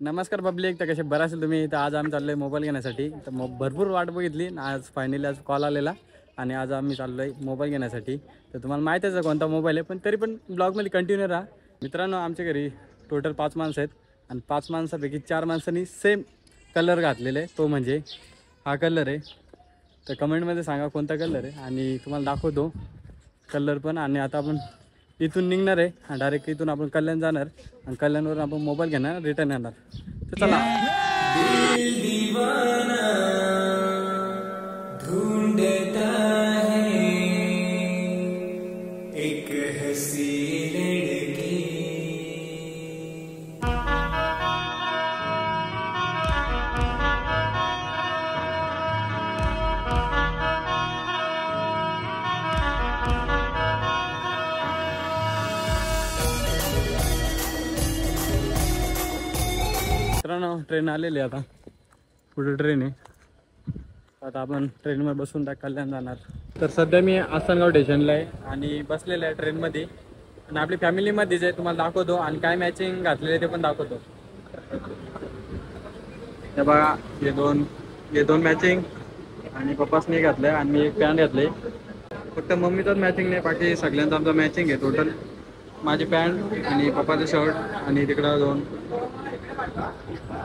नमस्कार पब्लिक, तर कसे बरं असेल तुम्ही. तर आज आम्ही चाललो आहे मोबाईल घेण्यासाठी. तर भरपूर वाट बघितली. आज फायनली आज कॉल आलेला आणि आज आम्ही चाललो आहे मोबाईल घेण्यासाठी. तर तुम्हाला माहीतच आहे कोणता मोबाईल आहे, पण तरी पण ब्लॉगमध्ये कंटिन्यू राहा. मित्रांनो, आमच्या घरी टोटल 5 माणसं आहेत आणि 5 माणसापैकी 4 माणसांनी सेम कलर घातलेले आहे, तो म्हणजे हा कलर आहे. तर कमेंटमध्ये सांगा कोणता कलर आहे आणि तुम्हाला दाखवतो कलर पण. आणि आता आपण इथून निघणार आहे, डायरेक्ट इथून आपण कल्याण जाणार आणि कल्याणवरून आपण मोबाईल घेणार, रिटर्न येणार. तर चला. एक हसी लड़की मित्रांनो, ट्रेन आलेली आहे. आता पुढे ट्रेन आहे. आता आपण ट्रेनमध्ये बसून त्या कल्याण जाणार. तर सध्या मी आसनगाव स्टेशनला आहे आणि बसलेलं आहे ट्रेनमध्ये आणि आपली फॅमिलीमध्येच आहे. तुम्हाला दाखवतो आणि काय मॅचिंग घातलेले ते पण दाखवतो. हे बघा, हे दोन मॅचिंग आणि पप्पासनी घातलं आहे आणि मी एक पॅन्ट घातले. फक्त मम्मीचाच मॅचिंग नाही, बाकी सगळ्यांचा आमचा मॅचिंग आहे. टोटल माझी पॅन्ट आणि पप्पाचं शर्ट आणि तिकडं 2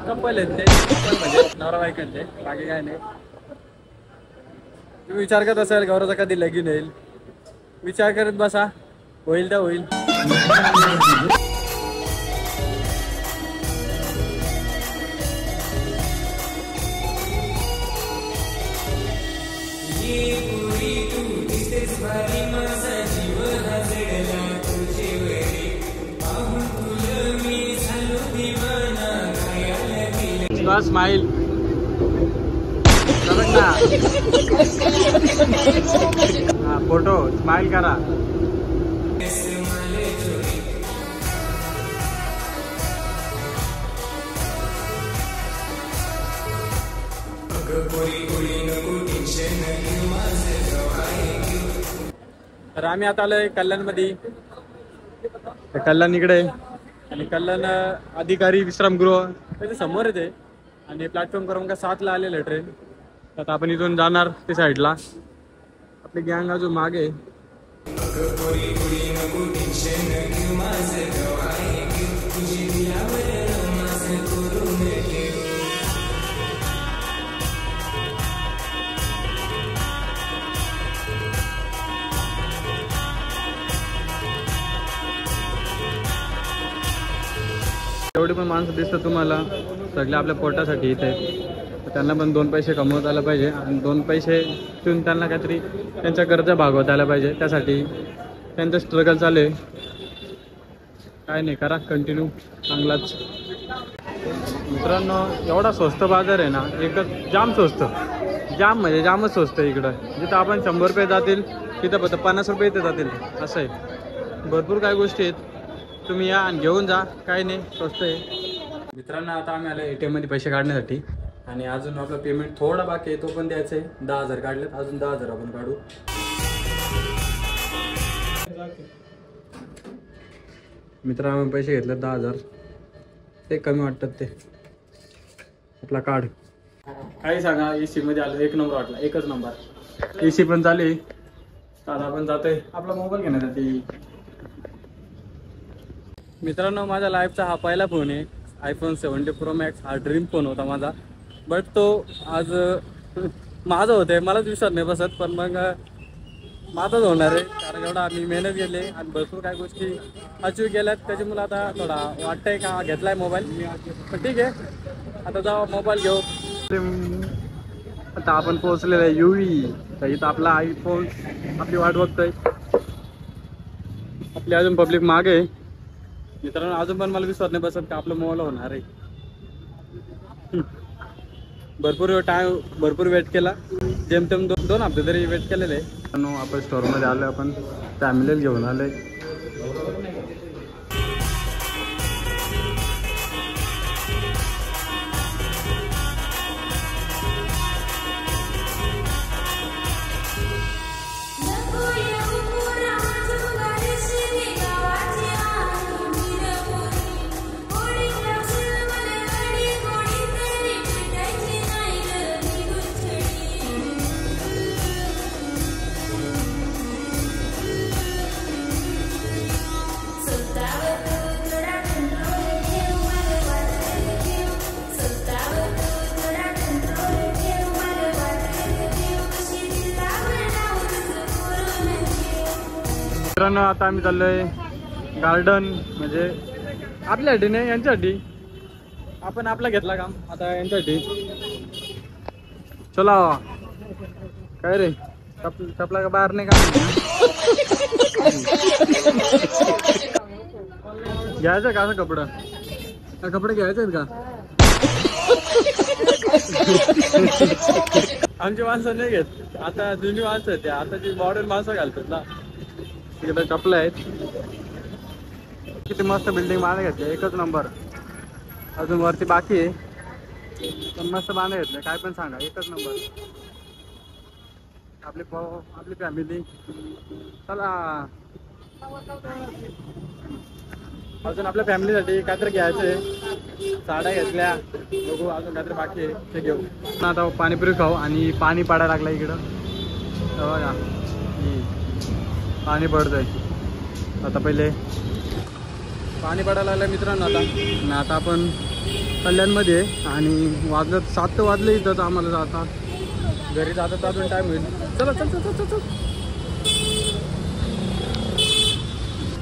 कपल आहेत. ते कपल म्हणजे नवरा बायकांचे, बाकी काय नाही. तुम्ही विचार करत असाल गौरवचा कधी लगीन होईल, विचार करत बसा, होईल तर होईल. स्माइल हा, फोटो स्माइल करा. तर आम्ही आता आलोय कल्याणमध्ये. कल्याण इकडे आहे आणि कल्याण अधिकारी विश्रामगृह त्याच्या समोर येते आणि प्लॅटफॉर्म क्रमांक 7ला आलेलं आहे ट्रेन. आता आपण इथून जाणार त्या साईडला. आपली गँग अजून मागे. एवढी पण माणसं दिसतात तुम्हाला, सगळे आपल्या पोटासाठी इथे. त्यांना पण 2 पैसे कमवता आला पाहिजे आणि 2 पैसे ठेवून त्यांना काहीतरी त्यांच्या गरजा भागवता आल्या पाहिजे. त्यासाठी त्यांचं स्ट्रगल चालू आहे. काय नाही, करा कंटिन्यू चांगलाच. मित्रांनो, एवढा स्वस्त बाजार आहे ना, एकच जाम स्वस्त, जाम म्हणजे जामच स्वस्त आहे इकडं. जिथं आपण 100 रुपये जातील तिथं फक्त 50 रुपये इथे जातील, असं आहे. भरपूर काय गोष्टी आहेत, तुम्ही या आणि घेऊन जा, काय नाही, स्वस्त आहे. मित्रांनो, आता आम्ही आलो ATM मध्ये पैसे काढण्यासाठी आणि अजून आपलं पेमेंट थोडा बाकी आहे, तो पण द्यायचं आहे. 10,000 काढलेत, अजून 10,000 आपण काढू. मित्रांनो, पैसे घेतले 10,000. ते कमी वाटतात ते. आपला कार्ड काही सांगा. AC मध्ये आलो, 1 नंबर वाटला, एकच नंबर. AC पण चालू आहे. आता आपण जातोय आपला मोबाईल घेण्यासाठी. मित्रांनो, माझ्या लाईफचा हा पहिला फोन आहे. iPhone 17 Pro Max. हा ड्रीम फोन होता माझा, बट तो आज माझं होतं आहे. मलाच विश्वास नाही बसत, पण मग माझाच होणार आहे. कारण एवढा मी मेहनत केली आणि भरपूर काही गोष्टी अचीव केल्यात. त्याच्यामुळे आता थोडा वाटतंय का घेतला आहे मोबाईल. पण ठीक आहे, आता जाऊ मोबाईल घेऊ. आता आपण पोहोचलेलं आहे UV. तर इथं आपला iPhone आपली वाट बघतोय. आपली अजून पब्लिक मागे आहे. मित्रांनो, अजून पण मला विश्वास नाही बसत का आपलं मोबाईल होणार आहे. भरपूर वेट केला, जेमतेम 2 हफ्ते तरी वेट केलेले आहे. आपण स्टोअरमध्ये आलो, आपण फॅमिलीला घेऊन आलोय. मित्रांनो आता आम्ही चाललोय गार्डन, म्हणजे आपल्यासाठी नाही यांच्यासाठी, आपण आपला घेतला काम आता यांच्यासाठी. चला काय रे चपला का बाहेर नाही का घ्यायचं का असं कपडं, कपडे घ्यायचे आहेत का? आमची माणसं नाही घेत आता, जुनी माणसं आहेत आता जी मॉडर्न माणसं घालतात ना. तिकडे चपला आहेत. किती मस्त बिल्डिंग बांधे घेतली, एकच नंबर. अजून वरती बाकी आहे पण मस्त बांधे घेतले, काय पण सांगा एकच नंबर. आपली आपली फॅमिली. चला अजून आपल्या फॅमिलीसाठी काहीतरी घ्यायचं आहे. साड्या घेतल्या, बघू अजून काहीतरी बाकी आहे ते घेऊ. आता पाणीपुरी खाऊ. आणि पाणी पडायला लागलं इकडं बघा, पाणी पडतंय आता. पहिले पाणी पडायला लागलं मित्रांनो आता. आता आपण कल्याणमध्ये आहे आणि वाजलं 7 वाजले इथंच आम्हाला जाता. घरी जातात अजून टाईम होईल. चला चल चल चल चल.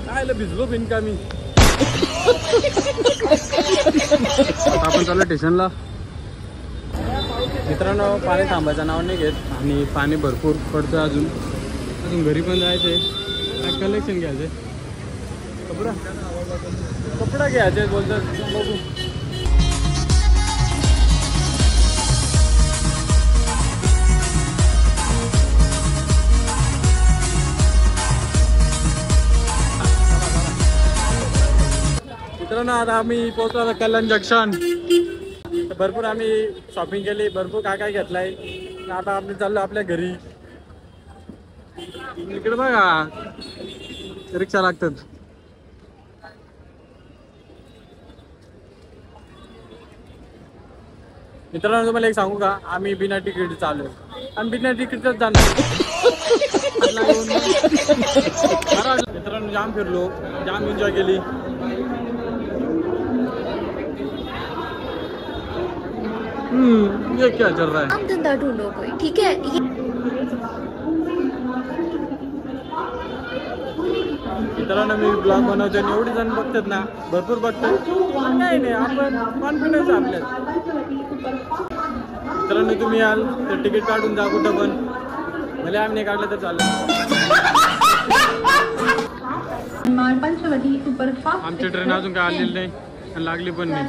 काय भिजलो बिनका मी. आता आपण चाललो स्टेशनला. मित्रांनो पाणी थांबायचं नाव नाही घेत आणि पाणी भरपूर पडतं. अजून घरी पण जायचंय. काय कलेक्शन घ्यायचंय, कपडा घ्यायचे बोलतात. बघू मित्रांनो आता आम्ही पोहोचलो कल्याण जंक्शन. भरपूर आम्ही शॉपिंग केली, भरपूर काय काय घेतलंय. आता आम्ही चाललो आपल्या घरी. इकडे बघा रिक्षा लागतात. मित्रांनो तुम्हाला एक सांगू का, आम्ही बिना तिकीट चालू, आम्ही बिना तिकीटच जाणार. मित्रांनो जाम फिरलो, जाम एन्जॉय केली. ये क्या चल रहा है? काम धंधा ढूंढो कोई, ठीक है? मित्रांनो मी ब्लॉग बनवतो आणि एवढी जण बघतात ना, भरपूर बघतात. नाही आपण कॉन्फिडन्स आपल्यात. मित्रांनो तुम्ही याल तर तिकीट काढून जा कुठं पण, भले आम्ही नाही काढलं तर चालेल. आमची ट्रेन अजून काय आलेली नाही आणि लागली पण नाही.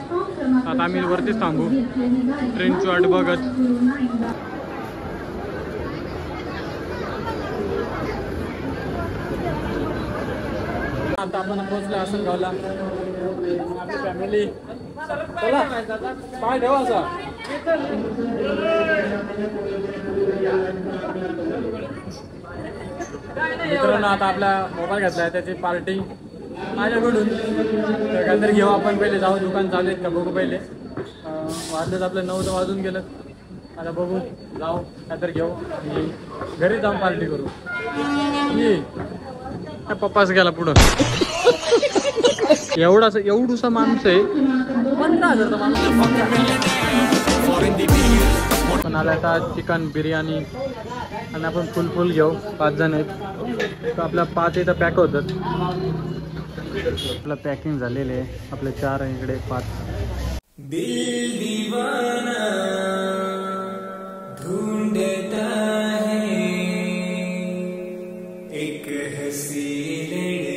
आता आम्ही वरतीच थांबू ट्रेनची वाट बघत. आता आपण पोहोचलो आसनगावला. आपली फॅमिली. चला पाय ठेवा असा. मित्रांनो आता आपला मोबाईल घेतला आहे, त्याची पार्टी माझ्याकडून. तर काहीतरी घेऊ आपण. पहिले जाऊ, दुकान चालू आहेत का बघू. पहिले वाजलेच आपलं 9 तर वाजून गेलं. आता बघू, जाऊ काहीतरी घेऊ आणि घरी जाऊन पार्टी करू. पप्पाच गेला पुढं. एवढूसा माणूस आहे. 15,000 माणूस पण आला. आता चिकन बिर्याणी आणि आपण फुल घेऊ. 5 जण आहेत तर आपल्या 5 इथं पॅक होतात. आपलं पॅकिंग झालेलं आहे. आपले 4 आहे इकडे, 5. दिल दीवाना ढूंढता है एक हसी लड़की.